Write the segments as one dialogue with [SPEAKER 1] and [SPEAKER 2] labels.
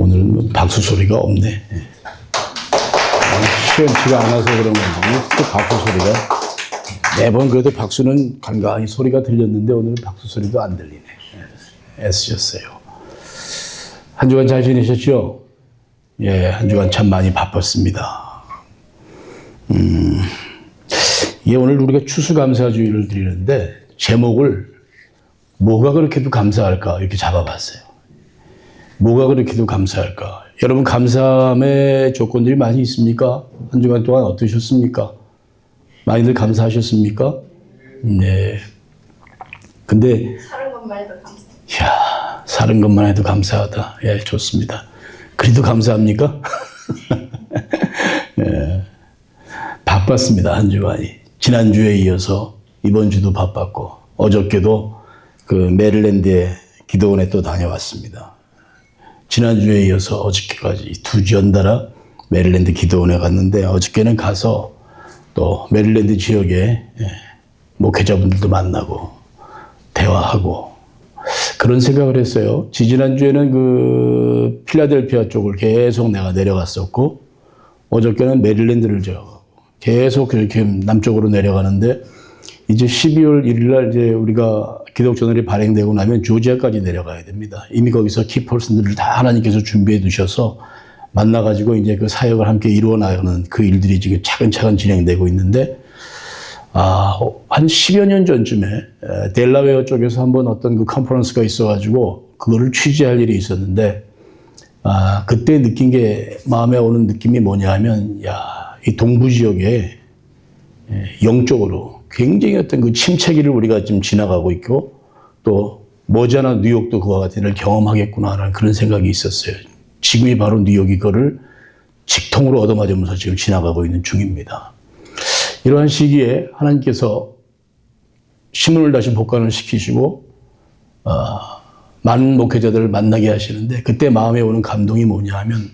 [SPEAKER 1] 오늘은 뭐 박수 소리가 없네. 시원치가 않아서 그런 건지 또 박수 소리가 매번 그래도 박수는 간간히 소리가 들렸는데 오늘은 박수 소리도 안 들리네. 애쓰셨어요. 한 주간 잘 지내셨죠? 예, 한 주간 참 많이 바빴습니다. 예, 오늘 우리가 추수감사주의를 드리는데 제목을 뭐가 그렇게도 감사할까 이렇게 잡아봤어요. 뭐가 그렇게도 감사할까? 여러분 감사함의 조건들이 많이 있습니까? 한 주간 동안 어떠셨습니까? 많이들 감사하셨습니까? 네. 근데
[SPEAKER 2] 사는 것만 해도 감사.
[SPEAKER 1] 이야, 사는 것만 해도 감사하다. 예, 좋습니다. 그래도 감사합니까? 예, 바빴습니다. 한 주간이. 지난주에 이어서 이번 주도 바빴고 어저께도 그 메릴랜드에 기도원에 또 다녀왔습니다. 지난주에 이어서 어저께까지 두 주 연달아 메릴랜드 기도원에 갔는데 어저께는 가서 또 메릴랜드 지역에 목회자분들도 만나고 대화하고 그런 생각을 했어요. 지난주에는 그 필라델피아 쪽을 계속 내가 내려갔었고 어저께는 메릴랜드를 계속 이렇게 남쪽으로 내려가는데 이제 12월 1일 날 이제 우리가 기독전월이 발행되고 나면 조지아까지 내려가야 됩니다. 이미 거기서 키퍼슨들을 다 하나님께서 준비해 두셔서 만나가지고 이제 그 사역을 함께 이루어 나가는 그 일들이 지금 차근차근 진행되고 있는데, 한 10여 년 전쯤에 델라웨어 쪽에서 한번 어떤 그 컨퍼런스가 있어가지고 그거를 취재할 일이 있었는데, 그때 느낀 게 마음에 오는 느낌이 뭐냐 하면, 이 동부 지역에 영적으로 굉장히 어떤 그 침체기를 우리가 지금 지나가고 있고 또 머지않아 뉴욕도 그와 같은 일을 경험하겠구나라는 그런 생각이 있었어요. 지금이 바로 뉴욕이 그거를 직통으로 얻어맞으면서 지금 지나가고 있는 중입니다. 이러한 시기에 하나님께서 신문을 다시 복관을 시키시고 많은 목회자들을 만나게 하시는데 그때 마음에 오는 감동이 뭐냐 하면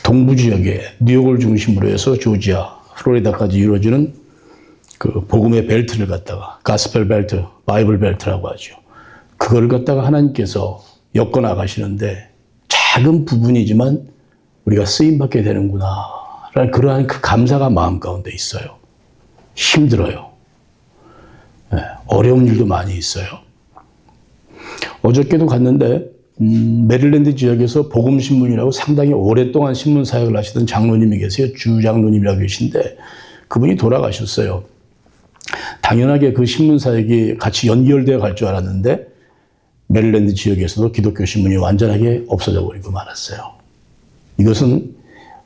[SPEAKER 1] 동부 지역에 뉴욕을 중심으로 해서 조지아, 플로리다까지 이루어지는 그 복음의 벨트를 갖다가 가스펠 벨트, 바이블 벨트라고 하죠. 그걸 갖다가 하나님께서 엮어 나가시는데 작은 부분이지만 우리가 쓰임 받게 되는구나 라는 그러한 그 감사가 마음 가운데 있어요. 힘들어요. 어려운 일도 많이 있어요. 어저께도 갔는데 메릴랜드 지역에서 복음신문이라고 상당히 오랫동안 신문 사역을 하시던 장로님이 계세요. 주 장로님이라고 계신데 그분이 돌아가셨어요. 당연하게 그 신문 사역이 같이 연결되어 갈 줄 알았는데 메릴랜드 지역에서도 기독교 신문이 완전하게 없어져 버리고 말았어요. 이것은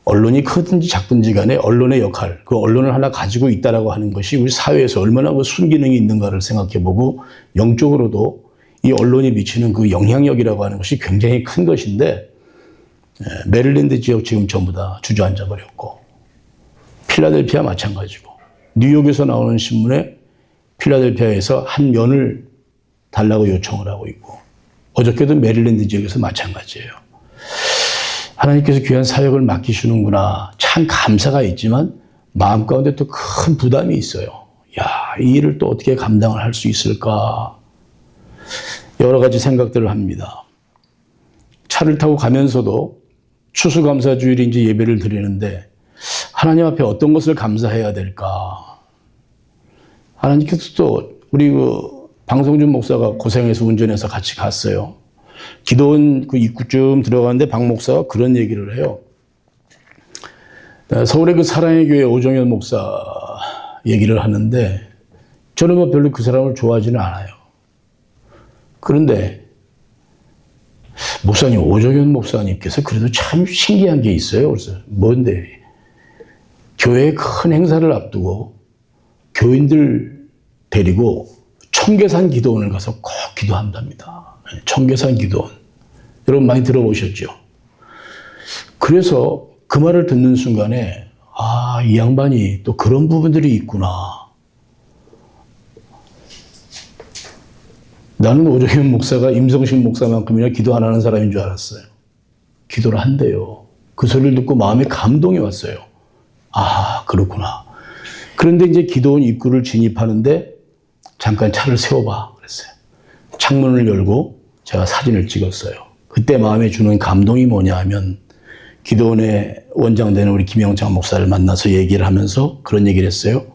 [SPEAKER 1] 언론이 크든지 작든지 간에 언론의 역할, 그 언론을 하나 가지고 있다라고 하는 것이 우리 사회에서 얼마나 그 순기능이 있는가를 생각해보고 영적으로도 이 언론이 미치는 그 영향력이라고 하는 것이 굉장히 큰 것인데 메릴랜드 지역 지금 전부 다 주저앉아 버렸고 필라델피아 마찬가지고 뉴욕에서 나오는 신문에 필라델피아에서 한 면을 달라고 요청을 하고 있고 어저께도 메릴랜드 지역에서 마찬가지예요. 하나님께서 귀한 사역을 맡기시는구나. 참 감사가 있지만 마음 가운데 또 큰 부담이 있어요. 이 일을 또 어떻게 감당을 할 수 있을까? 여러 가지 생각들을 합니다. 차를 타고 가면서도 추수감사주일인지 예배를 드리는데 하나님 앞에 어떤 것을 감사해야 될까? 하나님께서 또 우리 그 방성준 목사가 고생해서 운전해서 같이 갔어요. 기도원 그 입구쯤 들어가는데 박 목사가 그런 얘기를 해요. 서울의 그 사랑의 교회 오정현 목사 얘기를 하는데 저는 뭐 별로 그 사람을 좋아하지는 않아요. 그런데 목사님, 오정현 목사님께서 그래도 참 신기한 게 있어요. 그래서 뭔데? 교회의 큰 행사를 앞두고 교인들 데리고 청계산 기도원을 가서 꼭 기도한답니다. 청계산 기도원. 여러분 많이 들어보셨죠? 그래서 그 말을 듣는 순간에 이 양반이 또 그런 부분들이 있구나. 나는 오정현 목사가 임성식 목사만큼이나 기도 안 하는 사람인 줄 알았어요. 기도를 한대요. 그 소리를 듣고 마음에 감동이 왔어요. 그렇구나. 그런데 이제 기도원 입구를 진입하는데 잠깐 차를 세워봐 그랬어요. 창문을 열고 제가 사진을 찍었어요. 그때 마음에 주는 감동이 뭐냐 하면 기도원의 원장 되는 우리 김영창 목사를 만나서 얘기를 하면서 그런 얘기를 했어요.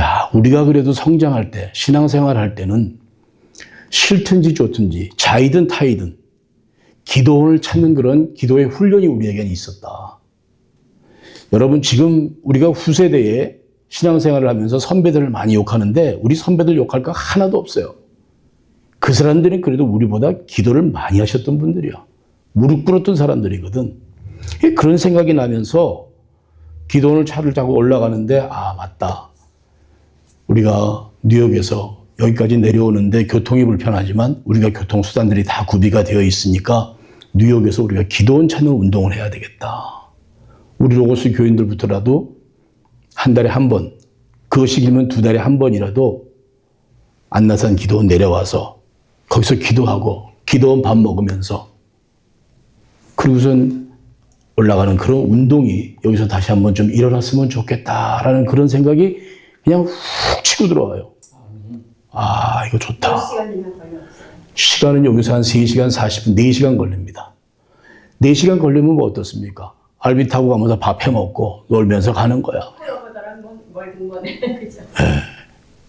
[SPEAKER 1] 야, 우리가 그래도 성장할 때, 신앙생활 할 때는 싫든지 좋든지 자이든 타이든 기도원을 찾는 그런 기도의 훈련이 우리에게는 있었다. 여러분, 지금 우리가 후세대에 신앙생활을 하면서 선배들을 많이 욕하는데 우리 선배들 욕할 거 하나도 없어요. 그 사람들은 그래도 우리보다 기도를 많이 하셨던 분들이야. 무릎 꿇었던 사람들이거든. 그런 생각이 나면서 기도원을 차를 타고 올라가는데 아, 맞다. 우리가 뉴욕에서 여기까지 내려오는데 교통이 불편하지만 우리가 교통수단들이 다 구비가 되어 있으니까 뉴욕에서 우리가 기도원 찾는 운동을 해야 되겠다. 우리 로고스 교인들부터라도 한 달에 한 번, 그것이 길면 두 달에 한 번이라도 안나산 기도원 내려와서 거기서 기도하고 기도원 밥 먹으면서 그리고선 올라가는 그런 운동이 여기서 다시 한번 좀 일어났으면 좋겠다라는 그런 생각이 그냥 훅 치고 들어와요. 아, 이거 좋다.
[SPEAKER 2] 몇 시간이나 걸렸어요?
[SPEAKER 1] 시간은 여기서 한 3시간 40분, 4시간 걸립니다. 4시간 걸리면 뭐 어떻습니까? 알비 타고 가면서 밥 해먹고 놀면서 가는 거야.
[SPEAKER 2] 그거보다는 멀은 거네. 그죠?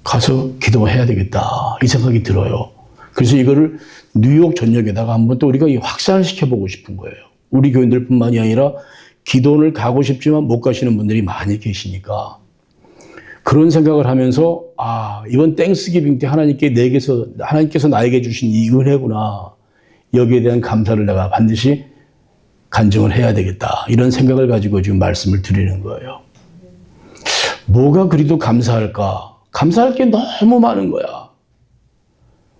[SPEAKER 1] 가서 기도해야 되겠다. 이 생각이 들어요. 그래서 이거를 뉴욕 전역에다가 한번 또 우리가 확산시켜보고 싶은 거예요. 우리 교인들뿐만이 아니라 기도원을 가고 싶지만 못 가시는 분들이 많이 계시니까 그런 생각을 하면서 아, 이번 땡스기빙 때 하나님께서 나에게 주신 이 은혜구나. 여기에 대한 감사를 내가 반드시 간증을 해야 되겠다. 이런 생각을 가지고 지금 말씀을 드리는 거예요. 뭐가 그리도 감사할까? 감사할 게 너무 많은 거야.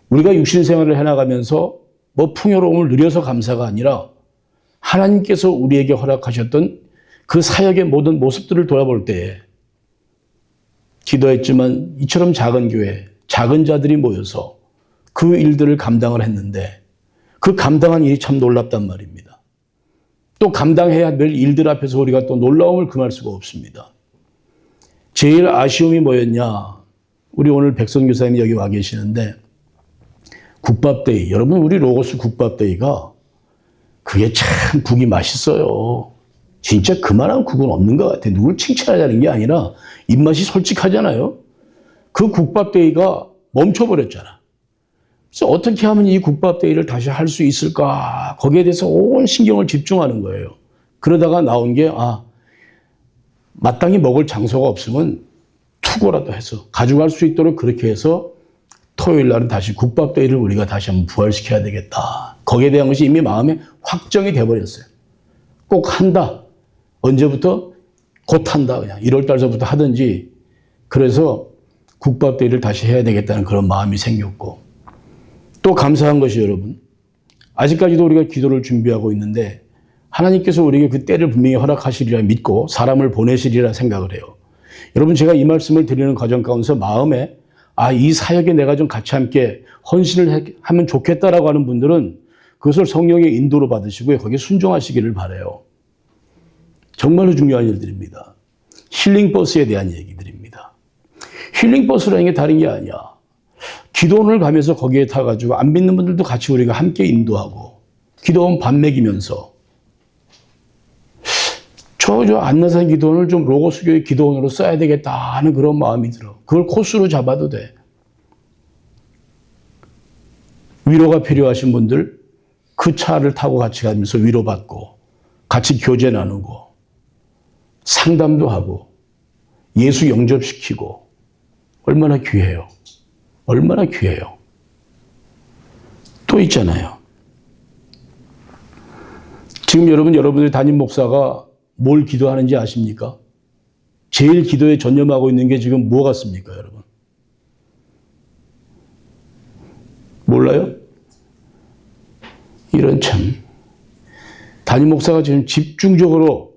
[SPEAKER 1] 우리가 육신 생활을 해나가면서 뭐 풍요로움을 누려서 감사가 아니라 하나님께서 우리에게 허락하셨던 그 사역의 모든 모습들을 돌아볼 때에 기도했지만 이처럼 작은 교회, 작은 자들이 모여서 그 일들을 감당을 했는데 그 감당한 일이 참 놀랍단 말입니다. 또 감당해야 될 일들 앞에서 우리가 또 놀라움을 금할 수가 없습니다. 제일 아쉬움이 뭐였냐? 우리 오늘 백선 교사님이 여기 와 계시는데 국밥데이, 여러분 우리 로고스 국밥데이가 그게 참 국이 맛있어요. 진짜 그만한 국은 없는 것 같아. 누굴 칭찬하자는 게 아니라 입맛이 솔직하잖아요. 그 국밥데이가 멈춰버렸잖아. 그래서 어떻게 하면 이 국밥데이를 다시 할 수 있을까? 거기에 대해서 온 신경을 집중하는 거예요. 그러다가 나온 게 마땅히 먹을 장소가 없으면 투고라도 해서 가져갈 수 있도록 그렇게 해서 토요일 날은 다시 국밥데이를 우리가 다시 한번 부활시켜야 되겠다. 거기에 대한 것이 이미 마음에 확정이 돼버렸어요. 꼭 한다. 언제부터? 곧 한다. 그냥 1월 달서부터 하든지. 그래서 국밥데이를 다시 해야 되겠다는 그런 마음이 생겼고 또 감사한 것이 여러분 아직까지도 우리가 기도를 준비하고 있는데 하나님께서 우리에게 그 때를 분명히 허락하시리라 믿고 사람을 보내시리라 생각을 해요. 여러분 제가 이 말씀을 드리는 과정 가운데서 마음에 이 사역에 내가 좀 같이 함께 헌신을 하면 좋겠다라고 하는 분들은 그것을 성령의 인도로 받으시고 거기에 순종하시기를 바라요. 정말로 중요한 일들입니다. 힐링버스에 대한 얘기들입니다. 힐링버스라는 게 다른 게 아니야. 기도원을 가면서 거기에 타가지고 안 믿는 분들도 같이 우리가 함께 인도하고 기도원 밥 먹이면서 저 안나산 기도원을 좀 로고스교회 기도원으로 써야 되겠다 하는 그런 마음이 들어. 그걸 코스로 잡아도 돼. 위로가 필요하신 분들 그 차를 타고 같이 가면서 위로받고 같이 교제 나누고 상담도 하고 예수 영접시키고 얼마나 귀해요. 얼마나 귀해요. 또 있잖아요. 지금 여러분들이 담임 목사가 뭘 기도하는지 아십니까? 제일 기도에 전념하고 있는 게 지금 뭐 같습니까, 여러분? 몰라요? 이런 참. 담임 목사가 지금 집중적으로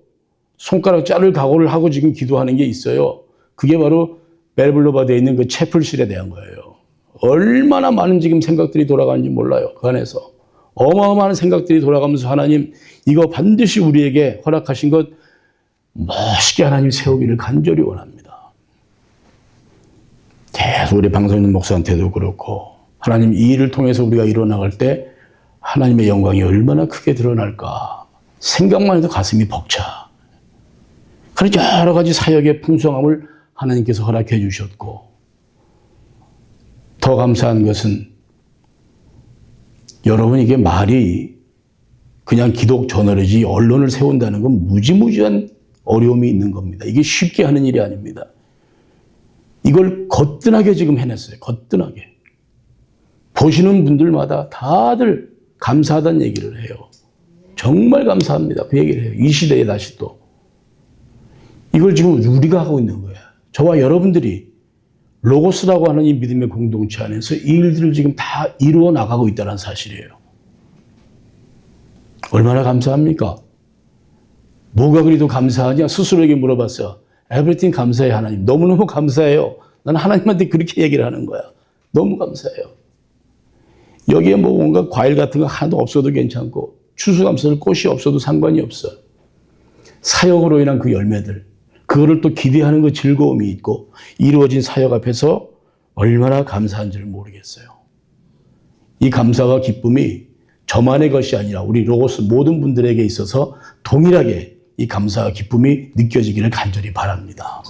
[SPEAKER 1] 손가락 자를 각오를 하고 지금 기도하는 게 있어요. 그게 바로 멜블로바드에 있는 그 채플실에 대한 거예요. 얼마나 많은 지금 생각들이 돌아가는지 몰라요. 그 안에서. 어마어마한 생각들이 돌아가면서 하나님 이거 반드시 우리에게 허락하신 것 멋있게 하나님 세우기를 간절히 원합니다. 계속 우리 방송인 목사한테도 그렇고 하나님 이 일을 통해서 우리가 일어나갈 때 하나님의 영광이 얼마나 크게 드러날까. 생각만 해도 가슴이 벅차. 그런 여러 가지 사역의 풍성함을 하나님께서 허락해 주셨고, 더 감사한 것은 여러분, 이게 말이 그냥 기독 저널이지 언론을 세운다는 건 무지무지한 어려움이 있는 겁니다. 이게 쉽게 하는 일이 아닙니다. 이걸 거뜬하게 지금 해냈어요. 거뜬하게. 보시는 분들마다 다들 감사하다는 얘기를 해요. 정말 감사합니다. 그 얘기를 해요. 이 시대에 다시 또. 이걸 지금 우리가 하고 있는 거야. 저와 여러분들이 로고스라고 하는 이 믿음의 공동체 안에서 이 일들을 지금 다 이루어 나가고 있다는 사실이에요. 얼마나 감사합니까? 뭐가 그리도 감사하냐? 스스로에게 물어봤어. Everything 감사해, 하나님. 너무너무 감사해요. 나는 하나님한테 그렇게 얘기를 하는 거야. 너무 감사해요. 여기에 뭐 뭔가 과일 같은 거 하나도 없어도 괜찮고, 추수감사절 꽃이 없어도 상관이 없어. 사역으로 인한 그 열매들, 그거를 또 기대하는 그 즐거움이 있고, 이루어진 사역 앞에서 얼마나 감사한지를 모르겠어요. 이 감사와 기쁨이 저만의 것이 아니라 우리 로고스 모든 분들에게 있어서 동일하게 이 감사와 기쁨이 느껴지기를 간절히 바랍니다.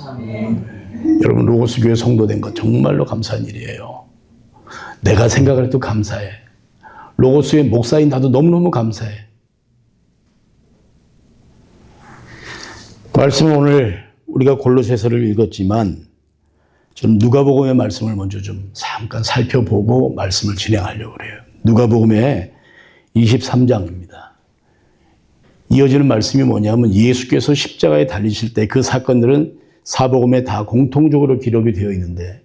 [SPEAKER 1] 여러분, 로고스 교회 성도된 것 정말로 감사한 일이에요. 내가 생각을 해도 감사해. 로고스의 목사인 나도 너무너무 감사해. 말씀은 오늘 우리가 골로새서를 읽었지만 저는 누가복음의 말씀을 먼저 좀 잠깐 살펴보고 말씀을 진행하려고 그래요. 누가복음의 23장입니다. 이어지는 말씀이 뭐냐면 예수께서 십자가에 달리실 때 그 사건들은 사복음에 다 공통적으로 기록이 되어 있는데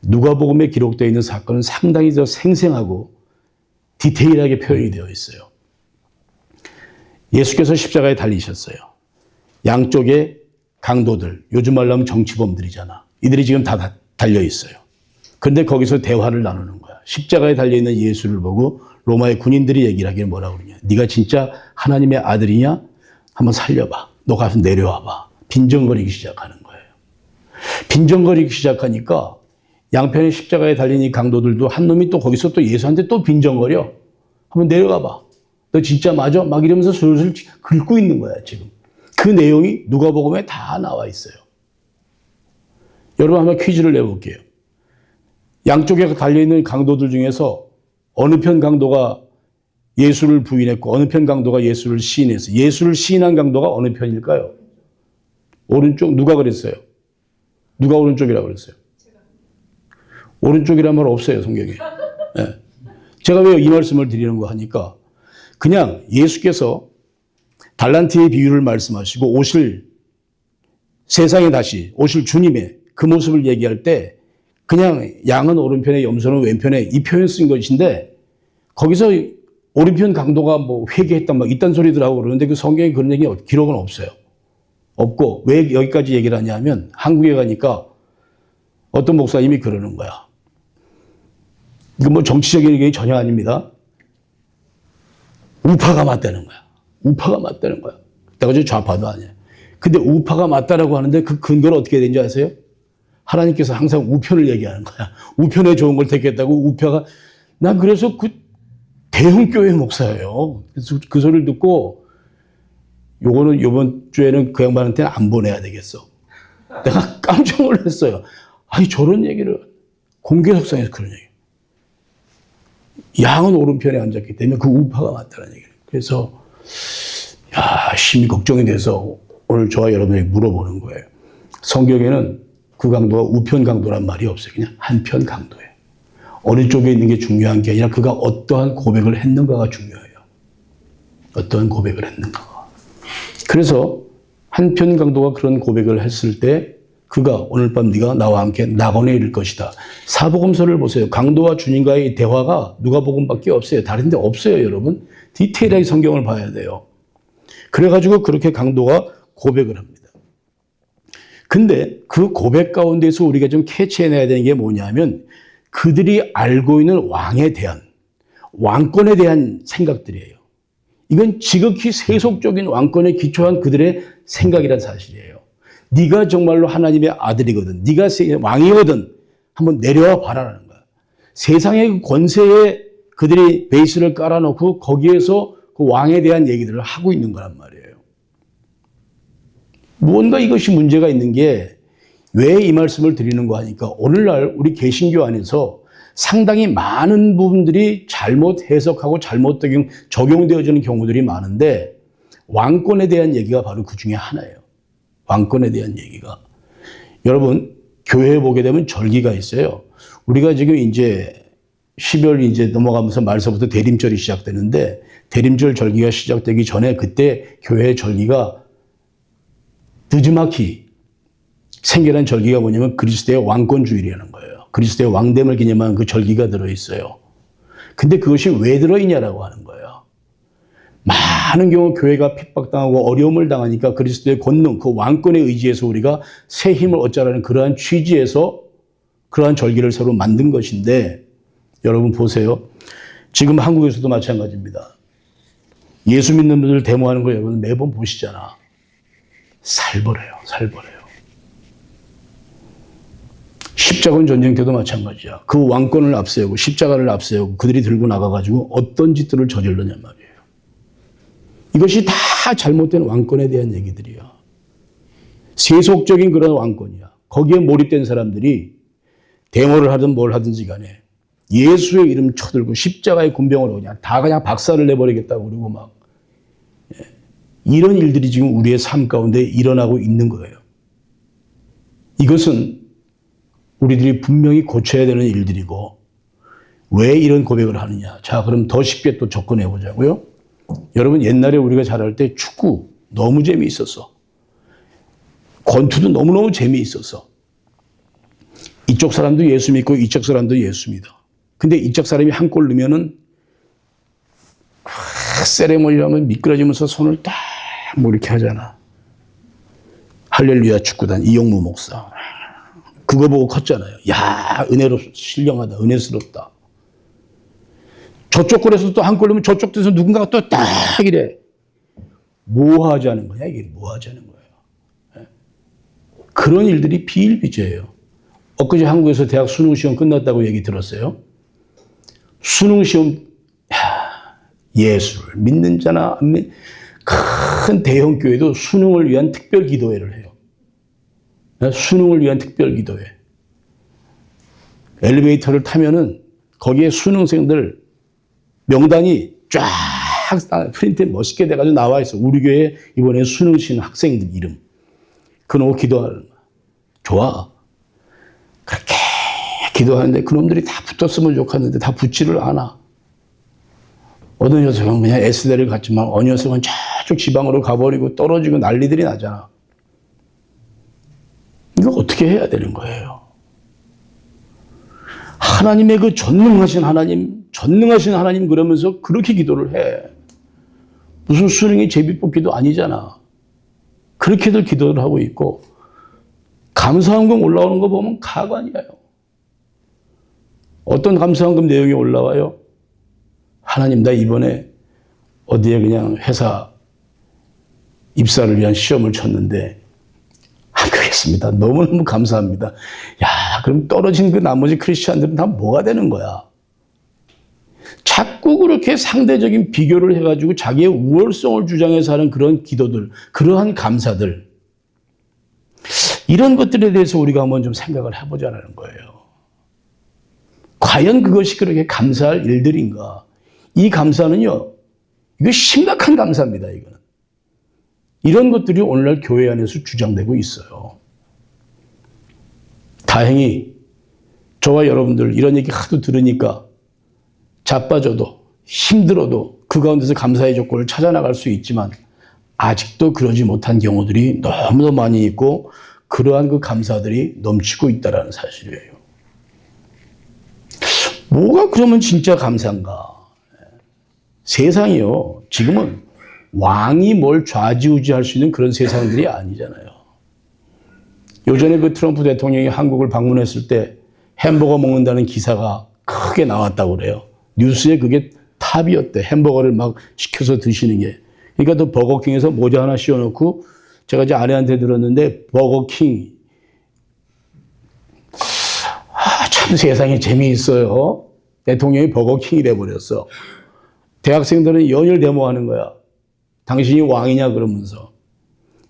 [SPEAKER 1] 누가복음에 기록되어 있는 사건은 상당히 더 생생하고 디테일하게 표현이 되어 있어요. 예수께서 십자가에 달리셨어요. 양쪽에 강도들, 요즘 말로 하면 정치범들이잖아. 이들이 지금 다 달려 있어요. 그런데 거기서 대화를 나누는 거야. 십자가에 달려있는 예수를 보고 로마의 군인들이 얘기를 하기를 뭐라고 그러냐. 네가 진짜 하나님의 아들이냐? 한번 살려봐. 너 가서 내려와봐. 빈정거리기 시작하는 거예요. 빈정거리기 시작하니까 양편의 십자가에 달린 이 강도들도 한 놈이 또 거기서 또 예수한테 또 빈정거려. 한번 내려가봐. 너 진짜 맞아? 막 이러면서 슬슬 긁고 있는 거야, 지금. 그 내용이 누가복음에 다 나와 있어요. 여러분, 한번 퀴즈를 내볼게요. 양쪽에 달려있는 강도들 중에서 어느 편 강도가 예수를 부인했고 어느 편 강도가 예수를 시인했어요. 예수를 시인한 강도가 어느 편일까요? 오른쪽. 누가 그랬어요? 누가 오른쪽이라고 그랬어요? 오른쪽이란 말 없어요, 성경에. 네. 제가 왜 이 말씀을 드리는 거 하니까 그냥 예수께서 달란트의 비유를 말씀하시고 오실 세상에 다시 오실 주님의 그 모습을 얘기할 때 그냥 양은 오른편에 염소는 왼편에 이 표현 쓴 것인데 거기서 오른편 강도가 뭐 회개했다 막 이딴 소리들 하고 그러는데 그 성경에 그런 얘기 기록은 없어요. 없고 왜 여기까지 얘기를 하냐면 한국에 가니까 어떤 목사님이 그러는 거야. 이거 뭐 정치적인 얘기 전혀 아닙니다. 우파가 맞다는 거야. 우파가 맞다는 거야. 내가 저 좌파도 아니야. 근데 우파가 맞다라고 하는데 그 근거를 어떻게 되는지 아세요? 하나님께서 항상 우편을 얘기하는 거야. 우편에 좋은 걸 택했다고 우파가. 난 그래서 그 대형교회 목사예요. 그래서 그 소리를 듣고 요거는 이번 주에는 그 양반한테는 안 보내야 되겠어. 내가 깜짝 놀랐어요. 아니 저런 얘기를 공개석상에서 그런 얘기. 양은 오른편에 앉았기 때문에 그 우파가 맞다는 얘기예요. 그래서 심히 걱정이 돼서 오늘 저와 여러분에게 물어보는 거예요. 성경에는 그 강도가 우편 강도란 말이 없어요. 그냥 한편 강도예요. 어느 쪽에 있는 게 중요한 게 아니라 그가 어떠한 고백을 했는가가 중요해요. 어떠한 고백을 했는가가. 그래서 한편 강도가 그런 고백을 했을 때 그가 오늘 밤 네가 나와 함께 낙원에 이를 것이다. 사복음서를 보세요. 강도와 주님과의 대화가 누가복음밖에 없어요. 다른 데 없어요, 여러분. 디테일하게 성경을 봐야 돼요. 그래가지고 그렇게 강도가 고백을 합니다. 근데 그 고백 가운데서 우리가 좀 캐치해내야 되는 게 뭐냐면 그들이 알고 있는 왕에 대한, 왕권에 대한 생각들이에요. 이건 지극히 세속적인 왕권에 기초한 그들의 생각이란 사실이에요. 네가 정말로 하나님의 아들이거든. 네가 왕이거든. 한번 내려와 봐라라는 거야. 세상의 권세에 그들이 베이스를 깔아놓고 거기에서 그 왕에 대한 얘기들을 하고 있는 거란 말이에요. 무언가 이것이 문제가 있는 게 왜 이 말씀을 드리는가 하니까 오늘날 우리 개신교 안에서 상당히 많은 부분들이 잘못 해석하고 잘못 적용되어지는 경우들이 많은데 왕권에 대한 얘기가 바로 그 중에 하나예요. 왕권에 대한 얘기가. 여러분, 교회에 보게 되면 절기가 있어요. 우리가 지금 이제 12월 이제 넘어가면서 말서부터 대림절이 시작되는데 대림절 절기가 시작되기 전에 그때 교회의 절기가 늦지막히 생겨난 절기가 뭐냐면 그리스도의 왕권주일이라는 거예요. 그리스도의 왕됨을 기념하는 그 절기가 들어있어요. 근데 그것이 왜 들어있냐라고 하는 거예요. 많은 경우 교회가 핍박당하고 어려움을 당하니까 그리스도의 권능, 그 왕권에 의지해서 우리가 새 힘을 얻자라는 그러한 취지에서 그러한 절기를 새로 만든 것인데 여러분 보세요. 지금 한국에서도 마찬가지입니다. 예수 믿는 분들 데모하는 거 여러분 매번 보시잖아. 살벌해요. 살벌해요. 십자군 전쟁 때도 마찬가지야. 그 왕권을 앞세우고 십자가를 앞세우고 그들이 들고 나가가지고 어떤 짓들을 저질러냐 말이에요. 이것이 다 잘못된 왕권에 대한 얘기들이야. 세속적인 그런 왕권이야. 거기에 몰입된 사람들이 데모를 하든 뭘 하든지 간에 예수의 이름 쳐들고 십자가의 군병으로 그냥 박살을 내버리겠다고 그러고 막 이런 일들이 지금 우리의 삶 가운데 일어나고 있는 거예요. 이것은 우리들이 분명히 고쳐야 되는 일들이고 왜 이런 고백을 하느냐. 자, 그럼 더 쉽게 또 접근해 보자고요. 여러분 옛날에 우리가 잘할 때 축구 너무 재미있었어. 권투도 너무너무 재미있었어. 이쪽 사람도 예수 믿고 이쪽 사람도 예수 믿어. 근데 이쪽 사람이 한 골 넣으면은 세레모니라면 미끄러지면서 손을 딱 뭐 이렇게 하잖아. 할렐루야 축구단 이용무 목사. 그거 보고 컸잖아요. 야, 신령하다. 은혜스럽다. 저쪽 골에서 또 한 골 넣으면 저쪽 에서 누군가가 또 딱 이래. 뭐 하자는 거냐? 이게 뭐 하자는 거예요. 그런 일들이 비일비재해요. 엊그제 한국에서 대학 수능 시험 끝났다고 얘기 들었어요. 수능 시험 예수를 믿는 자나 안 믿는 큰 대형 교회도 수능을 위한 특별 기도회를 해요. 수능을 위한 특별 기도회. 엘리베이터를 타면은 거기에 수능생들 명단이 쫙 프린트에 멋있게 돼가지고 나와 있어. 우리 교회 이번에 수능 치는 학생들 이름. 그놈 기도하는 거야. 좋아. 그렇게 기도하는데 그놈들이 다 붙었으면 좋겠는데 다 붙지를 않아. 어느 녀석은 그냥 S대를 갔지만 어느 녀석은 저쪽 지방으로 가버리고 떨어지고 난리들이 나잖아. 이거 어떻게 해야 되는 거예요? 하나님의 그 전능하신 하나님 그러면서 그렇게 기도를 해. 무슨 수능이 제비뽑기도 아니잖아. 그렇게들 기도를 하고 있고 감사헌금 올라오는 거 보면 가관이에요. 어떤 감사헌금 내용이 올라와요? 하나님 나 이번에 어디에 그냥 회사 입사를 위한 시험을 쳤는데 합격했습니다. 너무너무 감사합니다. 야, 그럼 떨어진 그 나머지 크리스찬들은 다 뭐가 되는 거야? 자꾸 그렇게 상대적인 비교를 해가지고 자기의 우월성을 주장해서 하는 그런 기도들, 그러한 감사들, 이런 것들에 대해서 우리가 한번 좀 생각을 해보자는 거예요. 과연 그것이 그렇게 감사할 일들인가? 이 감사는요, 이거 심각한 감사입니다, 이거는. 이런 것들이 오늘날 교회 안에서 주장되고 있어요. 다행히 저와 여러분들 이런 얘기 하도 들으니까 자빠져도 힘들어도 그 가운데서 감사의 조건을 찾아나갈 수 있지만 아직도 그러지 못한 경우들이 너무도 많이 있고 그러한 그 감사들이 넘치고 있다는 사실이에요. 뭐가 그러면 진짜 감사인가? 세상이요. 지금은 왕이 뭘 좌지우지할 수 있는 그런 세상들이 아니잖아요. 요전에 그 트럼프 대통령이 한국을 방문했을 때 햄버거 먹는다는 기사가 크게 나왔다고 그래요. 뉴스에 그게 탑이었대. 햄버거를 막 시켜서 드시는 게. 그러니까 또 버거킹에서 모자 하나 씌워놓고 제가 이제 아내한테 들었는데 버거킹 참 세상에 재미있어요. 대통령이 버거킹이 돼버렸어. 대학생들은 연일 데모하는 거야. 당신이 왕이냐 그러면서.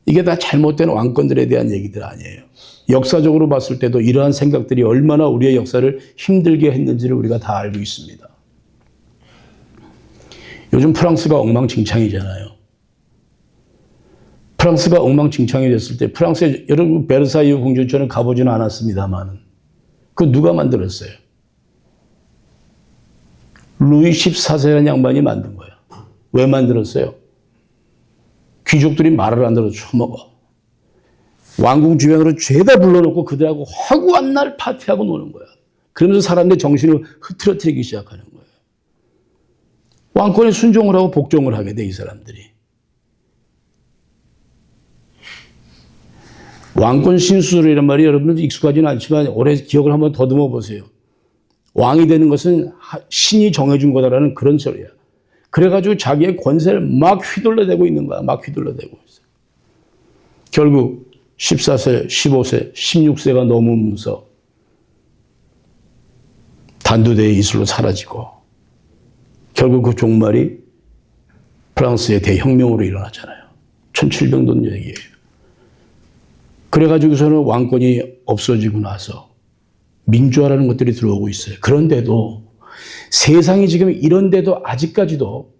[SPEAKER 1] 이게 다 잘못된 왕권들에 대한 얘기들 아니에요. 역사적으로 봤을 때도 이러한 생각들이 얼마나 우리의 역사를 힘들게 했는지를 우리가 다 알고 있습니다. 요즘 프랑스가 엉망진창이잖아요. 프랑스가 엉망진창이 됐을 때 프랑스에 여러분 베르사유 궁전처럼 가보지는 않았습니다만 그 누가 만들었어요? 루이 14세라는 양반이 만든 거예요. 왜 만들었어요? 귀족들이 말을 안 들어 처먹어. 왕궁 주변으로 죄다 불러놓고 그들하고 허구한 날 파티하고 노는 거야. 그러면서 사람들의 정신을 흐트러뜨리기 시작하는 거예요. 왕권에 순종을 하고 복종을 하게 돼, 이 사람들이. 왕권 신수설이란 말이 여러분들 익숙하지는 않지만 오래 기억을 한번 더듬어 보세요. 왕이 되는 것은 신이 정해준 거다라는 그런 소리야. 그래가지고 자기의 권세를 막 휘둘러대고 있는 거야. 막 휘둘러대고 있어. 결국 14세, 15세, 16세가 넘으면서 단두대의 이슬로 사라지고 결국 그 종말이 프랑스의 대혁명으로 일어나잖아요. 1700년 얘기예요. 그래가지고서는 왕권이 없어지고 나서 민주화라는 것들이 들어오고 있어요. 그런데도 세상이 지금 이런데도 아직까지도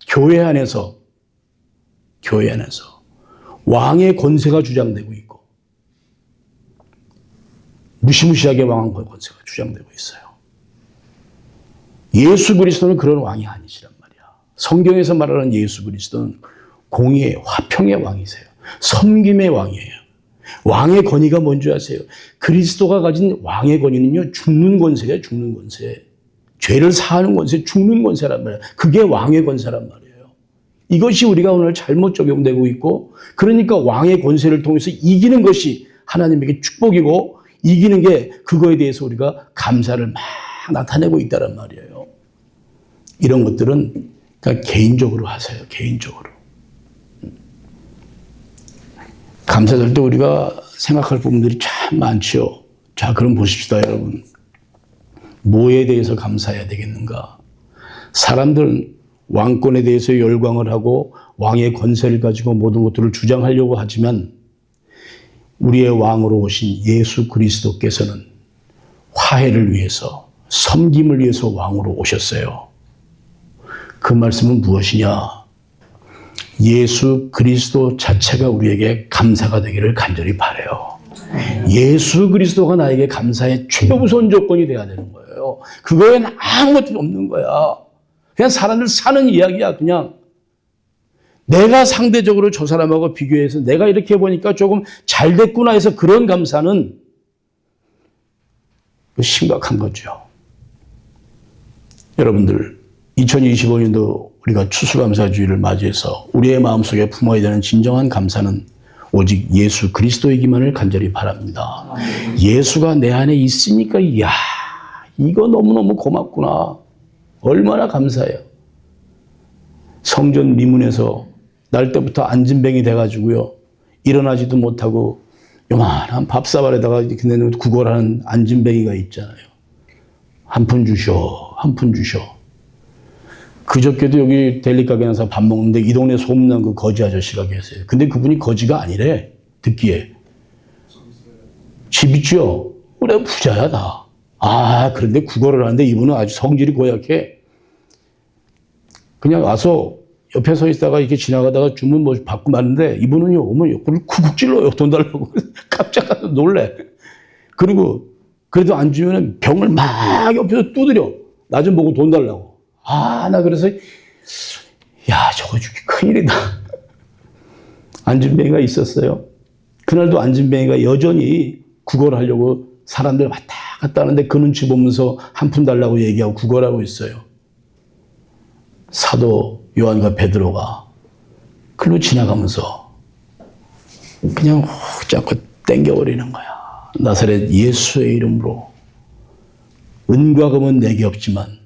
[SPEAKER 1] 교회 안에서 왕의 권세가 주장되고 있고 무시무시하게 왕의 권세가 주장되고 있어요. 예수 그리스도는 그런 왕이 아니시란 말이야. 성경에서 말하는 예수 그리스도는 공의의 화평의 왕이세요. 섬김의 왕이에요. 왕의 권위가 뭔지 아세요? 그리스도가 가진 왕의 권위는요, 죽는 권세예요, 죽는 권세. 죄를 사하는 권세, 죽는 권세란 말이에요. 그게 왕의 권세란 말이에요. 이것이 우리가 오늘 잘못 적용되고 있고, 그러니까 왕의 권세를 통해서 이기는 것이 하나님에게 축복이고, 이기는 게 그거에 대해서 우리가 감사를 막 나타내고 있다란 말이에요. 이런 것들은 그냥 개인적으로 하세요, 개인적으로. 감사절 때 우리가 생각할 부분들이 참 많죠. 자, 그럼 보십시다, 여러분. 뭐에 대해서 감사해야 되겠는가? 사람들은 왕권에 대해서 열광을 하고 왕의 권세를 가지고 모든 것들을 주장하려고 하지만 우리의 왕으로 오신 예수 그리스도께서는 화해를 위해서, 섬김을 위해서 왕으로 오셨어요. 그 말씀은 무엇이냐? 예수 그리스도 자체가 우리에게 감사가 되기를 간절히 바라요. 예수 그리스도가 나에게 감사의 최우선 조건이 돼야 되는 거예요. 그거에는 아무것도 없는 거야. 그냥 사람들 사는 이야기야. 그냥 내가 상대적으로 저 사람하고 비교해서 내가 이렇게 보니까 조금 잘 됐구나 해서 그런 감사는 심각한 거죠. 여러분들 2025년도 우리가 추수감사주의를 맞이해서 우리의 마음속에 품어야 되는 진정한 감사는 오직 예수 그리스도이기만을 간절히 바랍니다. 예수가 내 안에 있으니까 이야 이거 너무너무 고맙구나. 얼마나 감사해요. 성전 미문에서 날 때부터 안진뱅이 돼가지고요. 일어나지도 못하고 요만한 밥사발에다가 이렇게 내놓은 구걸하는 안진뱅이가 있잖아요. 한 푼 주셔. 한 푼 주셔. 그저께도 여기 델리 가게 나서 밥 먹는데 이 동네 소문난 그 거지 아저씨가 계세요. 근데 그분이 거지가 아니래. 듣기에. 집 있죠? 그래 부자야 다. 아 그런데 구걸을 하는데 이분은 아주 성질이 고약해. 그냥 와서 옆에 서 있다가 이렇게 지나가다가 주문 뭐 받고 마는데 이분은요 오면 그걸 쿡쿡 찔러요. 돈 달라고. 깜짝 놀래. 그리고 그래도 안 주면은 병을 막 옆에서 두드려. 나 좀 보고 돈 달라고. 아, 나 그래서, 야, 저거 죽기 큰일이다. 안진뱅이가 있었어요. 그날도 안진뱅이가 여전히 구걸하려고 사람들 왔다 갔다 하는데 그 눈치 보면서 한 푼 달라고 얘기하고 구걸하고 있어요. 사도 요한과 베드로가 글로 지나가면서 그냥 훅 잡고 땡겨버리는 거야. 나사렛 예수의 이름으로 은과 금은 내게 없지만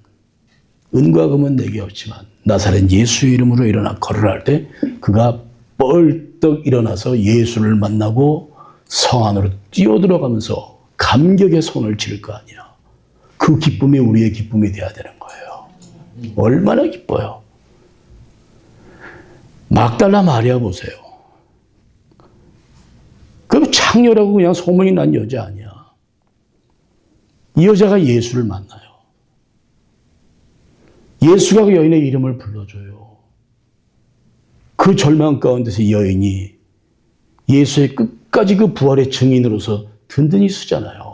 [SPEAKER 1] 나사렛 예수의 이름으로 일어나 걸으라 할 때 그가 뻘떡 일어나서 예수를 만나고 성 안으로 뛰어들어가면서 감격의 손을 칠 거 아니야. 그 그 기쁨이 우리의 기쁨이 돼야 되는 거예요. 얼마나 기뻐요. 막달라 마리아 보세요. 그 창녀라고 그냥 소문이 난 여자 아니야. 이 여자가 예수를 만나요. 예수가 그 여인의 이름을 불러줘요. 그 절망 가운데서 이 여인이 예수의 끝까지 그 부활의 증인으로서 든든히 서잖아요.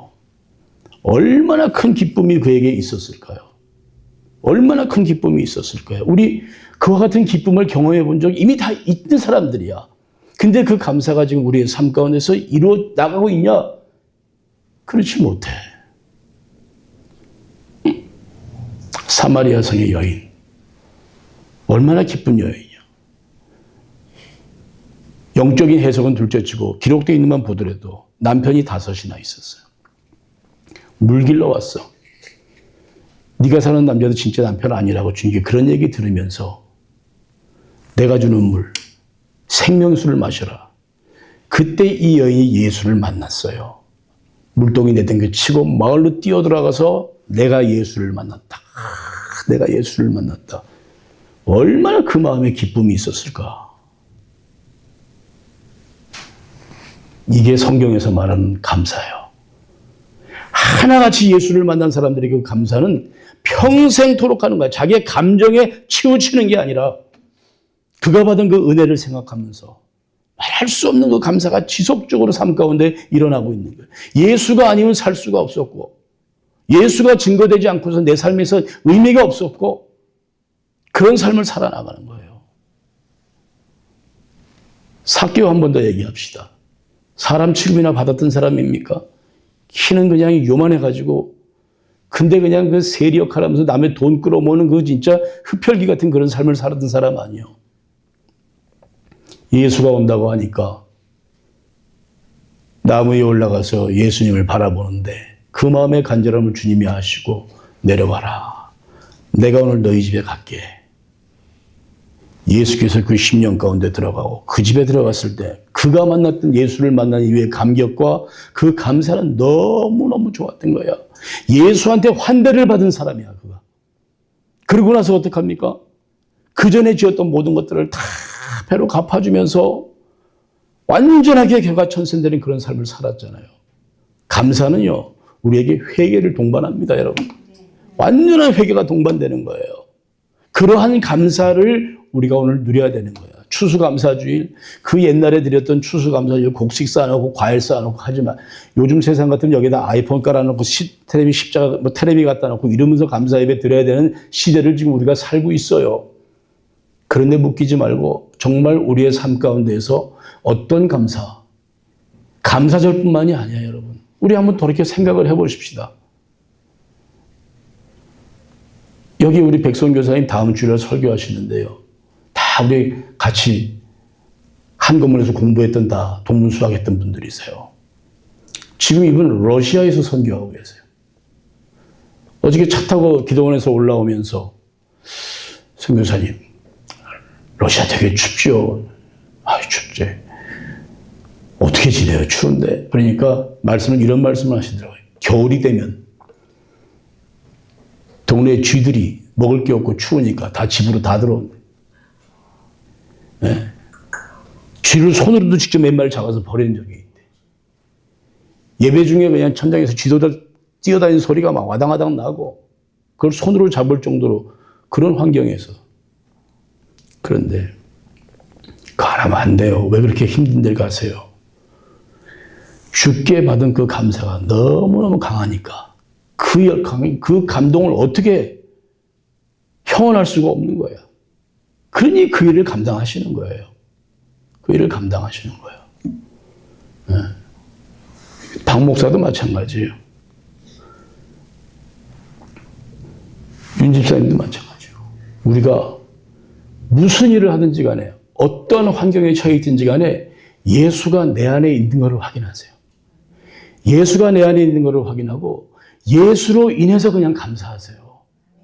[SPEAKER 1] 얼마나 큰 기쁨이 그에게 있었을까요? 얼마나 큰 기쁨이 있었을까요? 우리 그와 같은 기쁨을 경험해 본 적 이미 다 있는 사람들이야. 근데 그 감사가 지금 우리의 삶 가운데서 이루어 나가고 있냐? 그렇지 못해. 사마리아 성의 여인. 얼마나 기쁜 여인이야. 영적인 해석은 둘째치고 기록되어 있는 것만 보더라도 남편이 5이나 있었어요. 물 길러 왔어. 네가 사는 남자도 진짜 남편 아니라고 주님께 그런 얘기 들으면서 내가 주는 물, 생명수를 마셔라. 그때 이 여인이 예수를 만났어요. 물동이 내팽개치고 마을로 뛰어들어가서 내가 예수를 만났다. 내가 예수를 만났다. 얼마나 그 마음에 기쁨이 있었을까. 이게 성경에서 말하는 감사예요. 하나같이 예수를 만난 사람들의 그 감사는 평생토록 하는 거야. 자기의 감정에 치우치는 게 아니라 그가 받은 그 은혜를 생각하면서 말할 수 없는 그 감사가 지속적으로 삶 가운데 일어나고 있는 거예요. 예수가 아니면 살 수가 없었고 예수가 증거되지 않고서 내 삶에서 의미가 없었고 그런 삶을 살아나가는 거예요. 삭개오 한 번 더 얘기합시다. 사람 취급이나 받았던 사람입니까? 키는 그냥 요만해가지고 근데 그냥 그 세리 역할하면서 남의 돈 끌어모으는 그 진짜 흡혈귀 같은 그런 삶을 살았던 사람 아니에요. 예수가 온다고 하니까 나무 위에 올라가서 예수님을 바라보는데 그 마음의 간절함을 주님이 아시고 내려와라. 내가 오늘 너희 집에 갈게. 예수께서 그 10년 가운데 들어가고 그 집에 들어갔을 때 그가 만났던 예수를 만난 이후의 감격과 그 감사는 너무너무 좋았던 거야. 예수한테 환대를 받은 사람이야, 그가. 그러고 나서 어떡합니까? 그 전에 지었던 모든 것들을 다 배로 갚아주면서 완전하게 개과천선되는 그런 삶을 살았잖아요. 감사는요, 우리에게 회개를 동반합니다, 여러분. 완전한 회개가 동반되는 거예요. 그러한 감사를 우리가 오늘 누려야 되는 거예요. 추수감사주일, 그 옛날에 드렸던 추수감사주일 곡식 쌓아놓고 과일 쌓아놓고 하지만 요즘 세상 같으면 여기다 아이폰 깔아놓고 테레비 십자가, 테레비 갖다 놓고 이러면서 감사 예배 드려야 되는 시대를 지금 우리가 살고 있어요. 그런데 묶이지 말고 정말 우리의 삶 가운데에서 어떤 감사절뿐만이 아니야, 여러분. 우리 한번 돌이켜 생각을 해보십시다. 여기 우리 백선 교사님 다음 주일에 설교하시는데요. 다 우리 같이 한 건물에서 공부했던 다 동문수학했던 분들이세요. 지금 이분은 러시아에서 선교하고 계세요. 어저께 차 타고 기도원에서 올라오면서 선교사님, 러시아 되게 춥죠? 춥지. 어떻게 지내요? 추운데. 그러니까 이런 말씀을 하시더라고요. 겨울이 되면 동네 쥐들이 먹을 게 없고 추우니까 다 집으로 다 들어온대. 네? 쥐를 손으로도 직접 몇 마리 잡아서 버리는 적이 있대. 예배 중에 그냥 천장에서 쥐들 뛰어다니는 소리가 막 와당와당 나고 그걸 손으로 잡을 정도로 그런 환경에서. 그런데 가라면 안 돼요. 왜 그렇게 힘든 데를 가세요? 주께 받은 그 감사가 너무너무 강하니까 그 감동을 어떻게 형언할 수가 없는 거예요. 그러니 그 일을 감당하시는 거예요. 그 일을 감당하시는 거예요. 네. 박 목사도 마찬가지예요. 윤 집사님도 마찬가지고. 우리가 무슨 일을 하든지 간에 어떤 환경에 처해 있든지 간에 예수가 내 안에 있는 것을 확인하세요. 예수가 내 안에 있는 것을 확인하고 예수로 인해서 그냥 감사하세요.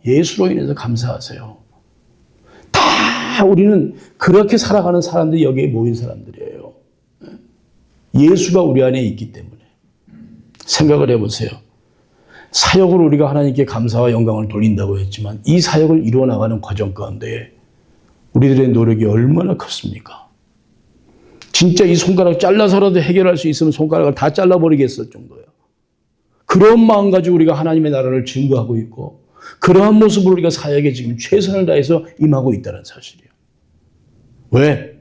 [SPEAKER 1] 예수로 인해서 감사하세요. 다 우리는 그렇게 살아가는 사람들이 여기에 모인 사람들이에요. 예수가 우리 안에 있기 때문에. 생각을 해보세요. 사역으로 우리가 하나님께 감사와 영광을 돌린다고 했지만 이 사역을 이루어 나가는 과정 가운데 우리들의 노력이 얼마나 컸습니까? 진짜 이 손가락 잘라서라도 해결할 수 있으면 손가락을 다 잘라버리겠을 정도예요. 그런 마음 가지고 우리가 하나님의 나라를 증거하고 있고 그러한 모습으로 우리가 사역에 지금 최선을 다해서 임하고 있다는 사실이에요. 왜?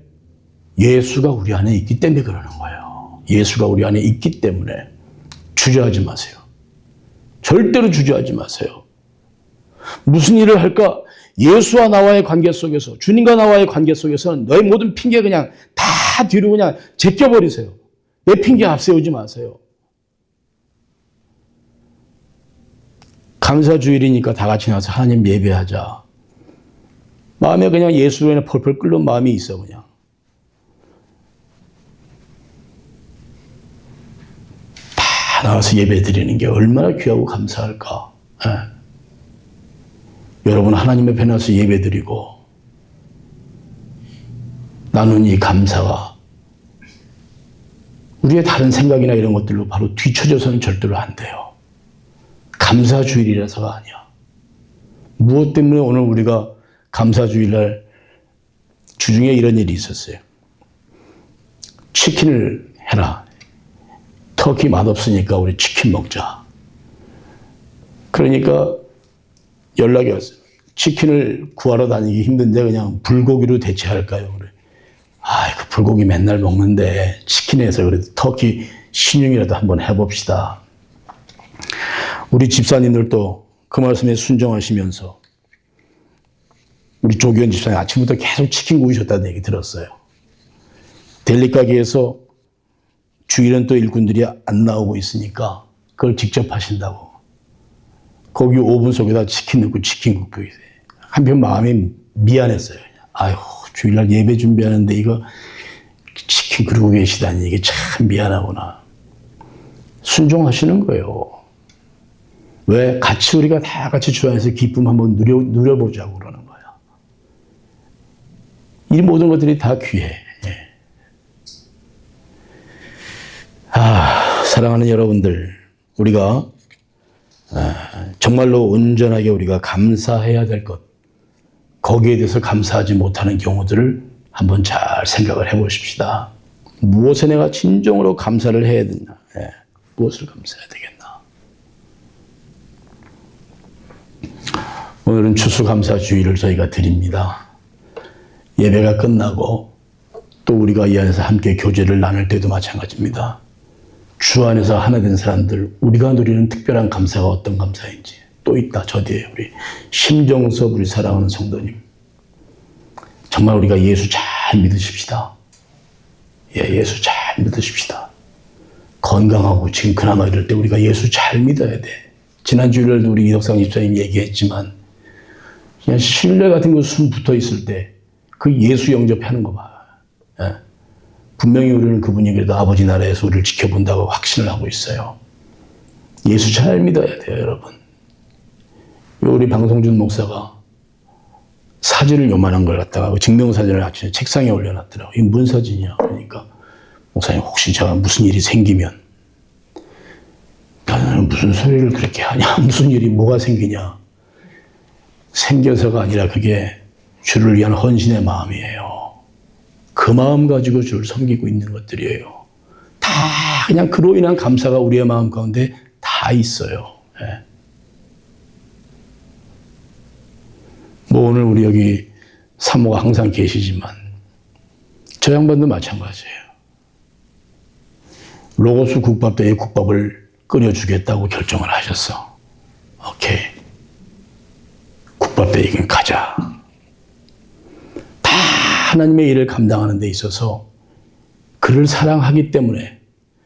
[SPEAKER 1] 예수가 우리 안에 있기 때문에 그러는 거예요. 예수가 우리 안에 있기 때문에 주저하지 마세요. 절대로 주저하지 마세요. 무슨 일을 할까? 예수와 나와의 관계 속에서, 주님과 나와의 관계 속에서는 너의 모든 핑계 그냥 다 뒤로 그냥 제껴버리세요. 내 핑계 앞세우지 마세요. 감사주일이니까 다 같이 나와서 하나님 예배하자. 마음에 그냥 예수에 펄펄 끓는 마음이 있어 그냥. 다 나와서 예배 드리는 게 얼마나 귀하고 감사할까. 예. 여러분 하나님 앞에 나와서 예배 드리고 나눈 이 감사가 우리의 다른 생각이나 이런 것들로 바로 뒤처져서는 절대로 안 돼요. 감사주일이라서가 아니야. 무엇 때문에 오늘 우리가 감사주일날 주중에 이런 일이 있었어요. 치킨을 해라. 터키 맛없으니까 우리 치킨 먹자. 그러니까 연락이 왔어요. 치킨을 구하러 다니기 힘든데 그냥 불고기로 대체할까요? 그래. 그 불고기 맨날 먹는데 치킨에서 그래도 터키 신용이라도 한번 해봅시다. 우리 집사님들도 그 말씀에 순종하시면서 우리 조기현 집사님 아침부터 계속 치킨 구우셨다는 얘기 들었어요. 델리 가게에서 주일은 또 일꾼들이 안 나오고 있으니까 그걸 직접 하신다고. 거기 오븐 속에다 치킨 넣고 치킨 굽고 있어요. 한편 마음이 미안했어요. 아유, 주일날 예배 준비하는데 이거 치킨 그러고 계시다니 이게 참 미안하구나. 순종하시는 거예요. 왜? 같이 우리가 다 같이 주 안에서 기쁨 한번 누려보자고 그러는 거야. 이 모든 것들이 다 귀해. 예. 사랑하는 여러분들, 우리가 정말로 온전하게 우리가 감사해야 될 것, 거기에 대해서 감사하지 못하는 경우들을 한번 잘 생각을 해보십시다. 무엇에 내가 진정으로 감사를 해야 되나? 예. 무엇을 감사해야 되겠나? 오늘은 추수감사주일을 저희가 드립니다. 예배가 끝나고 또 우리가 이 안에서 함께 교제를 나눌 때도 마찬가지입니다. 주 안에서 하나 된 사람들, 우리가 누리는 특별한 감사가 어떤 감사인지 또 있다. 저 뒤에 우리 심정섭 우리 사랑하는 성도님, 정말 우리가 예수 잘 믿으십시다. 예수 잘 믿으십시다. 건강하고 지금 그나마 이럴 때 우리가 예수 잘 믿어야 돼. 지난 주일날도 우리 이덕상 집사님 얘기했지만 그냥 신뢰 같은 거 숨 붙어 있을 때 그 예수 영접하는 거 봐. 예. 분명히 우리는 그분이 그래도 아버지 나라에서 우리를 지켜본다고 확신을 하고 있어요. 예수 잘 믿어야 돼요, 여러분. 우리 방송준 목사가 사진을 요만한 걸 갖다가 증명사진을 아침에 책상에 올려놨더라고요. 이게 뭔 사진이야? 그러니까 목사님 혹시 제가 무슨 일이 생기면 나는 무슨 소리를 그렇게 하냐? 무슨 일이 뭐가 생기냐? 생겨서가 아니라 그게 주를 위한 헌신의 마음이에요. 그 마음 가지고 주를 섬기고 있는 것들이에요. 다 그냥 그로 인한 감사가 우리의 마음 가운데 다 있어요. 예. 뭐 오늘 우리 여기 사모가 항상 계시지만 저 양반도 마찬가지예요. 로고스 국밥대에 국밥을 끓여주겠다고 결정을 하셨어. 오케이. 국밥대에 가자. 다 하나님의 일을 감당하는 데 있어서 그를 사랑하기 때문에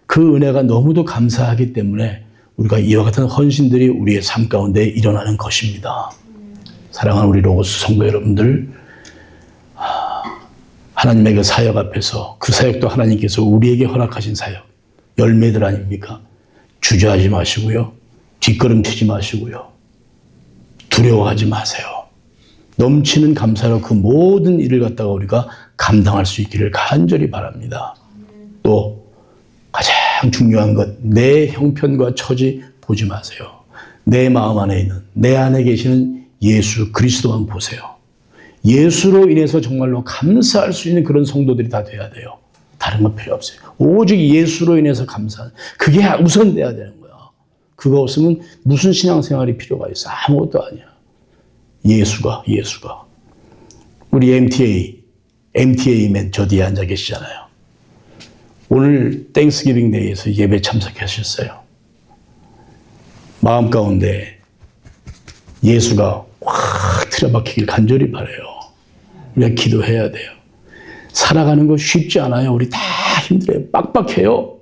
[SPEAKER 1] 그 은혜가 너무도 감사하기 때문에 우리가 이와 같은 헌신들이 우리의 삶 가운데 일어나는 것입니다. 사랑하는 우리 로고스 성도 여러분들, 하나님의 그 사역 앞에서 그 사역도 하나님께서 우리에게 허락하신 사역, 열매들 아닙니까? 주저하지 마시고요. 뒷걸음치지 마시고요. 두려워하지 마세요. 넘치는 감사로 그 모든 일을 갖다가 우리가 감당할 수 있기를 간절히 바랍니다. 또 가장 중요한 것, 내 형편과 처지 보지 마세요. 내 마음 안에 있는, 내 안에 계시는 예수 그리스도만 보세요. 예수로 인해서 정말로 감사할 수 있는 그런 성도들이 다 돼야 돼요. 다른 건 필요 없어요. 오직 예수로 인해서 감사하는, 그게 우선돼야 되는 거야. 그거 없으면 무슨 신앙생활이 필요가 있어? 아무것도 아니야. 예수가. 우리 MTA맨 저 뒤에 앉아 계시잖아요. 오늘 땡스기빙 데이에서 예배 참석하셨어요. 마음 가운데 예수가 확 틀어박히길 간절히 바라요. 우리가 기도해야 돼요. 살아가는 거 쉽지 않아요. 우리 다 힘들어요. 빡빡해요.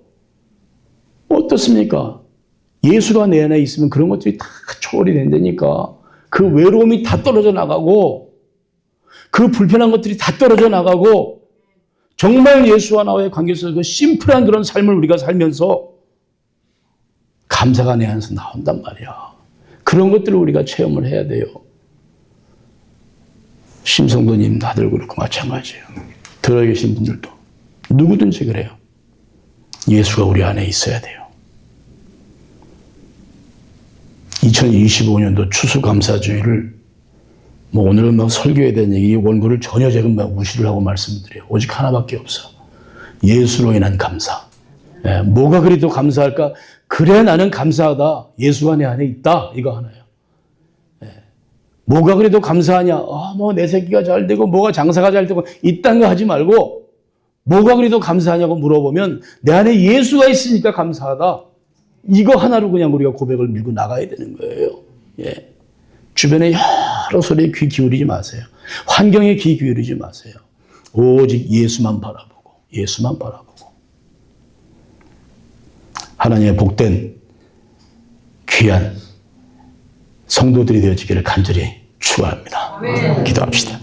[SPEAKER 1] 어떻습니까? 예수가 내 안에 있으면 그런 것들이 다 초월이 된다니까. 그 외로움이 다 떨어져 나가고, 그 불편한 것들이 다 떨어져 나가고, 정말 예수와 나와의 관계에서 그 심플한 그런 삶을 우리가 살면서 감사가 내 안에서 나온단 말이야. 그런 것들을 우리가 체험을 해야 돼요. 심성도님 다들 그렇고 마찬가지예요. 들어 계신 분들도 누구든지 그래요. 예수가 우리 안에 있어야 돼요. 2025년도 추수감사주의를 오늘은 설교에 대한 얘기, 원고를 전혀 제가 무시를 하고 말씀드려요. 오직 하나밖에 없어. 예수로 인한 감사. 뭐가 그리 더 감사할까? 그래 나는 감사하다. 예수가 내 안에 있다. 이거 하나예요. 뭐가 그래도 감사하냐? 내 새끼가 잘 되고 뭐가 장사가 잘 되고 이딴 거 하지 말고 뭐가 그래도 감사하냐고 물어보면 내 안에 예수가 있으니까 감사하다. 이거 하나로 그냥 우리가 고백을 밀고 나가야 되는 거예요. 주변에 여러 소리에 귀 기울이지 마세요. 환경에 귀 기울이지 마세요. 오직 예수만 바라보고 예수만 바라보고 하나님의 복된 귀한 성도들이 되어지기를 간절히 축원합니다.
[SPEAKER 2] 아멘.
[SPEAKER 1] 기도합시다.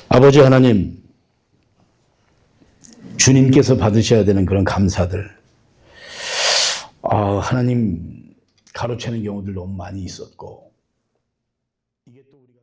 [SPEAKER 1] 아버지 하나님, 주님께서 받으셔야 되는 그런 감사들, 하나님 가로채는 경우들 너무 많이 있었고, 이게 또 우리가